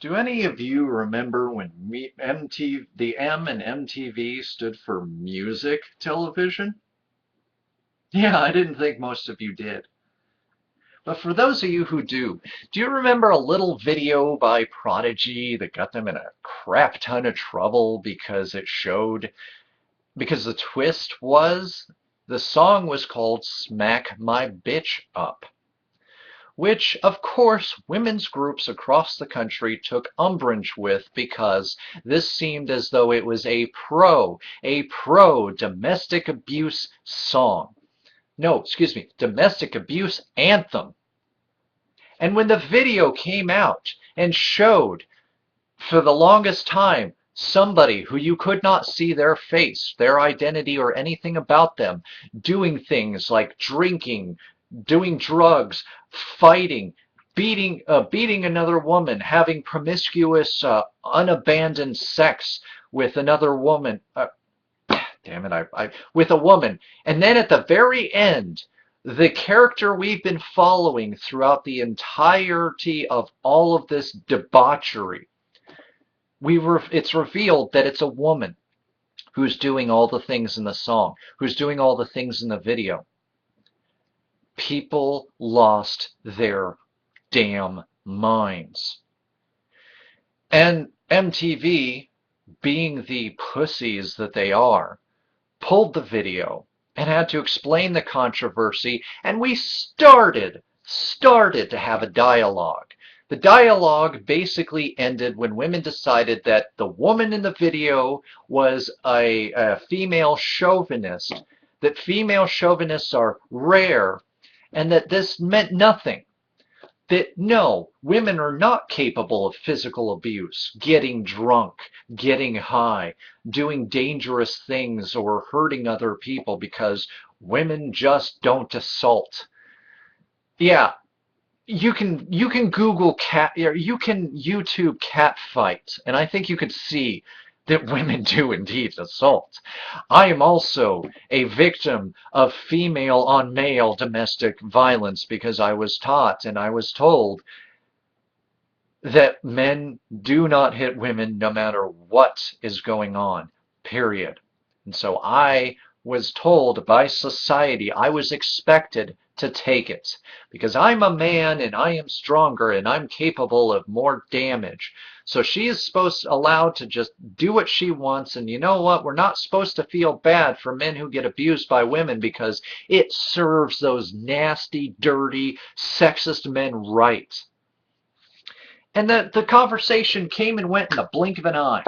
Do any of you remember when the M in MTV stood for music television? Yeah, I didn't think most of you did. But for those of you who do you remember a little video by Prodigy that got them in a crap ton of trouble because the twist was the song was called Smack My Bitch Up, which, of course, women's groups across the country took umbrage with because this seemed as though it was a pro domestic abuse song. No, excuse me, domestic abuse anthem. And when the video came out and showed for the longest time somebody who you could not see their face, their identity, or anything about them, doing things like drinking, doing drugs, fighting, beating another woman, having promiscuous, unabandoned sex with another woman. Damn it, with a woman. And then at the very end, the character we've been following throughout the entirety of all of this debauchery, it's revealed that it's a woman who's doing all the things in the song, who's doing all the things in the video. People lost their damn minds. And MTV, being the pussies that they are, pulled the video and had to explain the controversy, and we started to have a dialogue. The dialogue basically ended when women decided that the woman in the video was a female chauvinist, that female chauvinists are rare, and that this meant nothing. That no, women are not capable of physical abuse, getting drunk, getting high, doing dangerous things, or hurting other people because women just don't assault. Yeah, you can Google cat, or you can YouTube cat fight, and I think you could see that women do indeed assault. I am also a victim of female on male domestic violence because I was taught and I was told that men do not hit women no matter what is going on, period. And so I was told by society, I was expected to take it because I'm a man and I am stronger and I'm capable of more damage. So she is allowed to just do what she wants. And you know what? We're not supposed to feel bad for men who get abused by women because it serves those nasty, dirty, sexist men right. And the conversation came and went in the blink of an eye.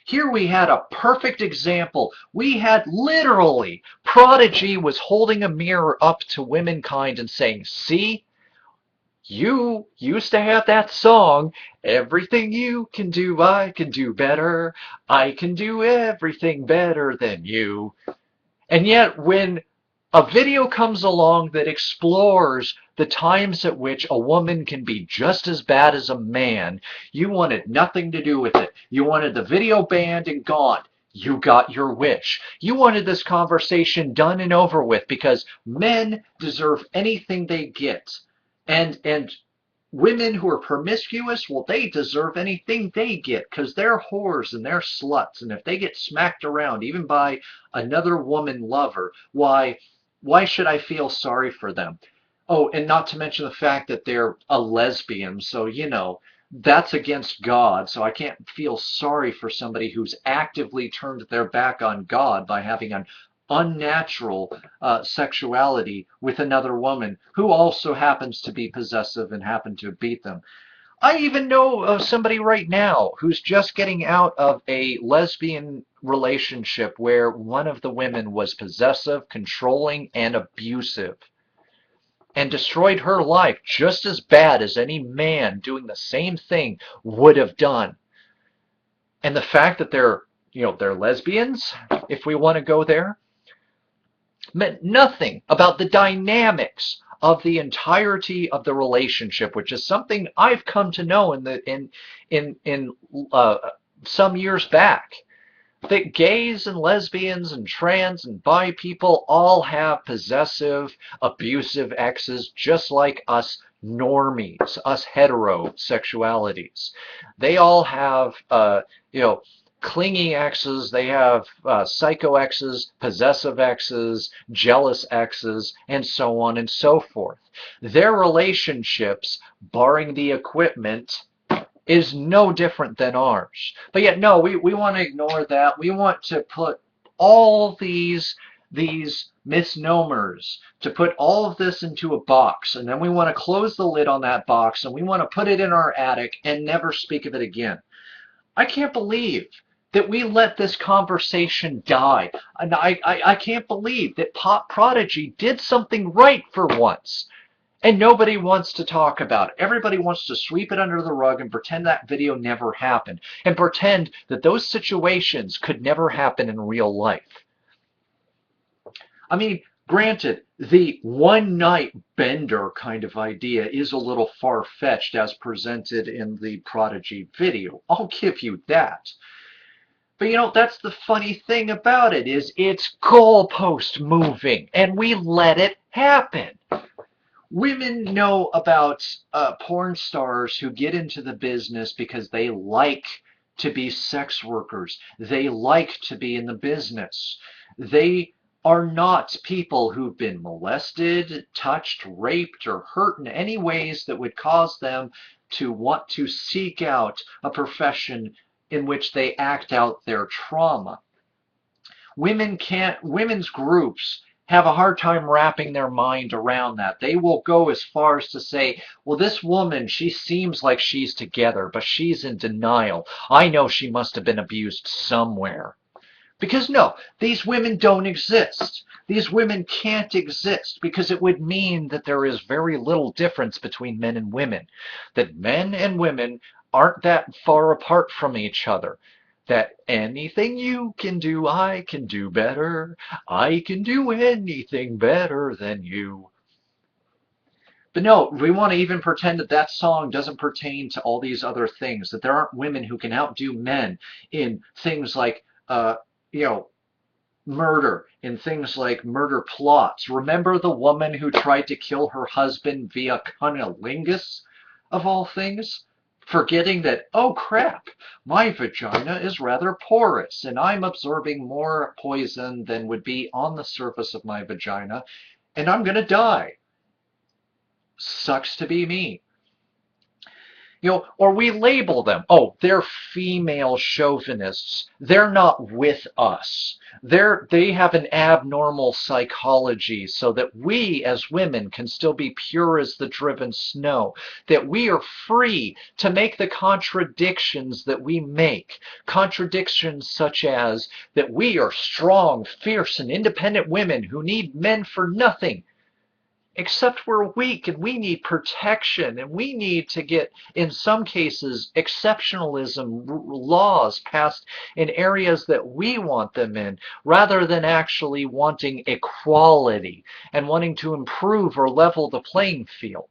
Here we had a perfect example. We had literally, Prodigy was holding a mirror up to womankind and saying, see, you used to have that song, everything you can do, I can do better. I can do everything better than you. And yet when a video comes along that explores the times at which a woman can be just as bad as a man, you wanted nothing to do with it. You wanted the video banned and gone. You got your wish. You wanted this conversation done and over with because men deserve anything they get. And women who are promiscuous, well, they deserve anything they get because they're whores and they're sluts. And if they get smacked around, even by another woman lover, why should I feel sorry for them? Oh, and not to mention the fact that they're a lesbian, so, that's against God, so I can't feel sorry for somebody who's actively turned their back on God by having an unnatural sexuality with another woman who also happens to be possessive and happen to beat them. I even know of somebody right now who's just getting out of a lesbian relationship where one of the women was possessive, controlling, and abusive and destroyed her life just as bad as any man doing the same thing would have done. And the fact that they're lesbians, if we want to go there, meant nothing about the dynamics of the entirety of the relationship, which is something I've come to know in some years back. That gays and lesbians and trans and bi people all have possessive, abusive exes just like us normies, us heterosexualities. They all have, you know, clingy exes, they have psycho exes, possessive exes, jealous exes, and so on and so forth. Their relationships, barring the equipment, is no different than ours. But yet, no, we want to ignore that. We want to put all these misnomers, to put all of this into a box, and then we want to close the lid on that box, and we want to put it in our attic and never speak of it again. I can't believe that we let this conversation die. And I can't believe that Pop Prodigy did something right for once. And nobody wants to talk about it. Everybody wants to sweep it under the rug and pretend that video never happened, and pretend that those situations could never happen in real life. I mean, granted, the one night bender kind of idea is a little far-fetched as presented in the Prodigy video. I'll give you that. But you know, that's the funny thing about it, is it's goalpost moving, and we let it happen. Women know about porn stars who get into the business because they like to be sex workers. They like to be in the business. They are not people who've been molested, touched, raped, or hurt in any ways that would cause them to want to seek out a profession in which they act out their trauma. Women's groups have a hard time wrapping their mind around that. They will go as far as to say, well, this woman, she seems like she's together, but she's in denial. I know she must have been abused somewhere. Because no, these women don't exist. These women can't exist, because it would mean that there is very little difference between men and women. That men and women aren't that far apart from each other. That anything you can do, I can do better. I can do anything better than you. But no, we want to even pretend that that song doesn't pertain to all these other things, that there aren't women who can outdo men in things like, you know, murder, in things like murder plots. Remember the woman who tried to kill her husband via cunnilingus, of all things? Forgetting that, oh crap, my vagina is rather porous and I'm absorbing more poison than would be on the surface of my vagina, and I'm going to die. Sucks to be me. You know, or we label them, oh, they're female chauvinists. They're not with us. They have an abnormal psychology, so that we as women can still be pure as the driven snow, that we are free to make the contradictions that we make. Contradictions such as that we are strong, fierce, and independent women who need men for nothing. Except we're weak and we need protection, and we need to get, in some cases, exceptionalism laws passed in areas that we want them in, rather than actually wanting equality and wanting to improve or level the playing field.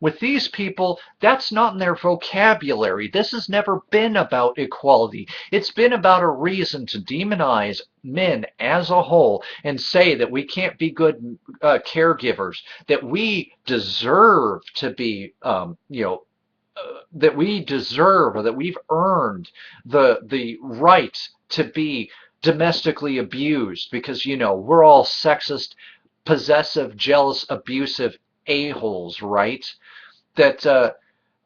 With these people, that's not in their vocabulary. This has never been about equality. It's been about a reason to demonize men as a whole and say that we can't be good caregivers, that we deserve to be, that we deserve, or that we've earned the right to be domestically abused, because, you know, we're all sexist, possessive, jealous, abusive a-holes, right? That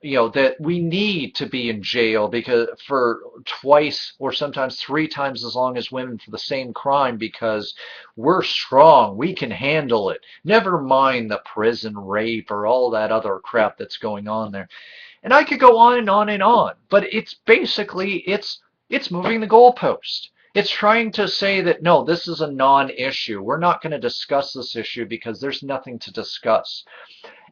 you know, that we need to be in jail because for twice or sometimes three times as long as women for the same crime, because we're strong, we can handle it. Never mind the prison rape or all that other crap that's going on there. And I could go on and on and on, but it's basically it's moving the goalpost. It's trying to say that no, this is a non-issue. We're not going to discuss this issue because there's nothing to discuss.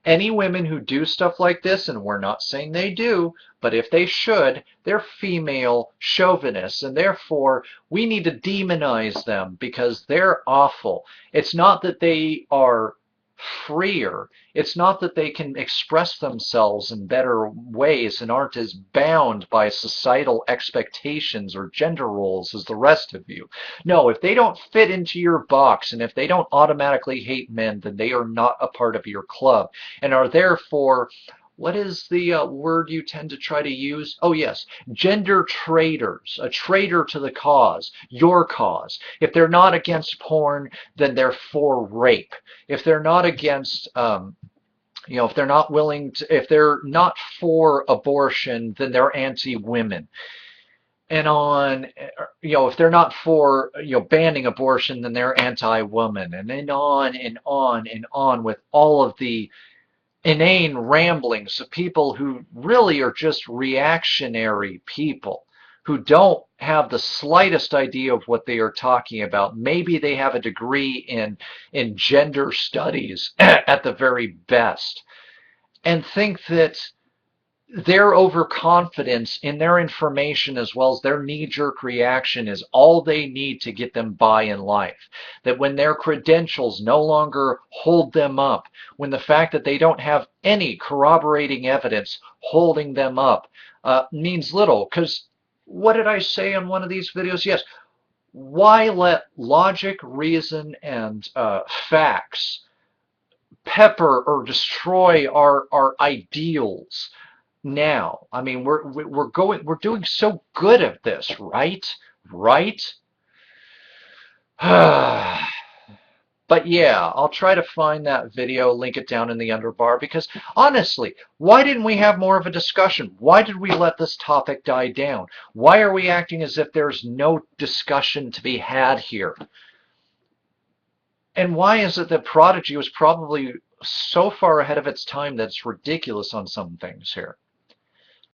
Any women who do stuff like this, and we're not saying they do, but if they should, they're female chauvinists, and therefore we need to demonize them because they're awful. It's not that they are freer. It's not that they can express themselves in better ways and aren't as bound by societal expectations or gender roles as the rest of you. No, if they don't fit into your box and if they don't automatically hate men, then they are not a part of your club and are therefore, what is the word you tend to try to use? Oh, yes, gender traitors, a traitor to the cause, your cause. If they're not against porn, then they're for rape. If they're not against, if they're not willing to, if they're not for abortion, then they're anti-women. And on, if they're not for, banning abortion, then they're anti-woman. And then on and on and on with all of the inane ramblings of people who really are just reactionary people who don't have the slightest idea of what they are talking about. Maybe they have a degree in gender studies at the very best and think that their overconfidence in their information as well as their knee-jerk reaction is all they need to get them by in life. That when their credentials no longer hold them up, when the fact that they don't have any corroborating evidence holding them up means little. Because what did I say in one of these videos? Yes, why let logic, reason, and facts pepper or destroy our ideals now? I mean, we're doing so good at this, right? Right? But yeah, I'll try to find that video, link it down in the underbar, because honestly, why didn't we have more of a discussion? Why did we let this topic die down? Why are we acting as if there's no discussion to be had here? And why is it that Prodigy was probably so far ahead of its time that it's ridiculous on some things here?